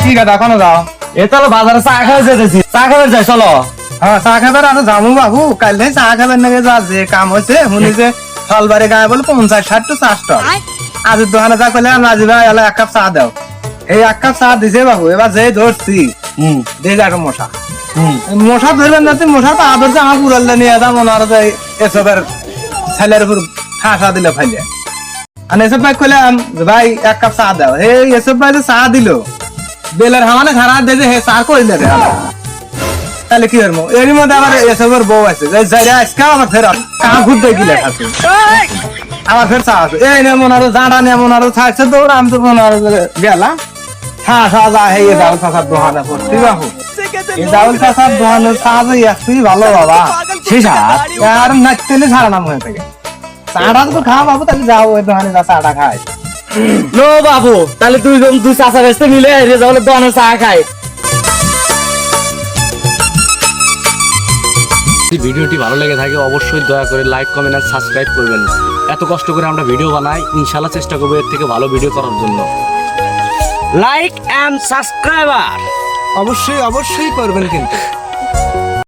কি কথা এখনো যাও? এ তাহলে বাজারে চা খাওয়া যেতেছি, চা খাওয়া যাই চলো। হ্যাঁ চা খাবার আরো যাবো বাবু, কাল চা খাবার নাকি যা যে কাম হয়েছে শুনি যে ফলবাড়ি গায়ে বলে 50-60 চা স্টল। আজ দোকানে যা করলে রাজি ভাই এলা 1 কাপ চা দাও। এই 1 কাপ চা দিছে বাবু, এবার যে ধরছি দিয়ে যাবো মশা। মশা ধরবেন না, মশা তো আদরছে আমার উড়াল নিয়ে যা মনে হয় যে এসবের ছেলের উপর ঠাসা দিলে ফাইলে। আর এসব ভাই কইলাম ভাই 1 কাপ চা দাও। এই এসব ভাই যে চা দিল বেলের হামানে খারাপ দিয়ে হে চা কইলে রে। তাহলে কি করবো? এর মধ্যে আবার এসবের বউ আছে আজকে আমার ফের কাম ঘুরতে গেলে আছে, আমার ফের চা আছে। এই নে মনে হয় জাঁড়া নিয়ে মনে হয় থাকছে দৌড়, আমি তো মনে হয় গেলাম ঠাসা যা হে জাউল চাষার দোকানে পড়ছি বাবু। এই জাউল চাষার দোকানের চা যে আসছি ভালো বাবা, সেই আর নাচতে ছাড়া নাম হয়ে থাকে। চাটা তো খাওয়া বাবু, তাহলে যাও ওই দোকানে যা চাটা খায়। নো বাবু, তাহলে দুই চাচা বেসতে মিলে রেজাউলের দোকানে চা খাই। যদি ভিডিওটি ভালো লেগে থাকে অবশ্যই দয়া করে লাইক, কমেন্ট আর সাবস্ক্রাইব করবেন। এত কষ্ট করে আমরা ভিডিও বানাই, ইনশাআল্লাহ চেষ্টা করবো এর থেকে ভালো ভিডিও করার জন্য। লাইক এন্ড সাবস্ক্রাইবার অবশ্যই করবেন কিন্তু।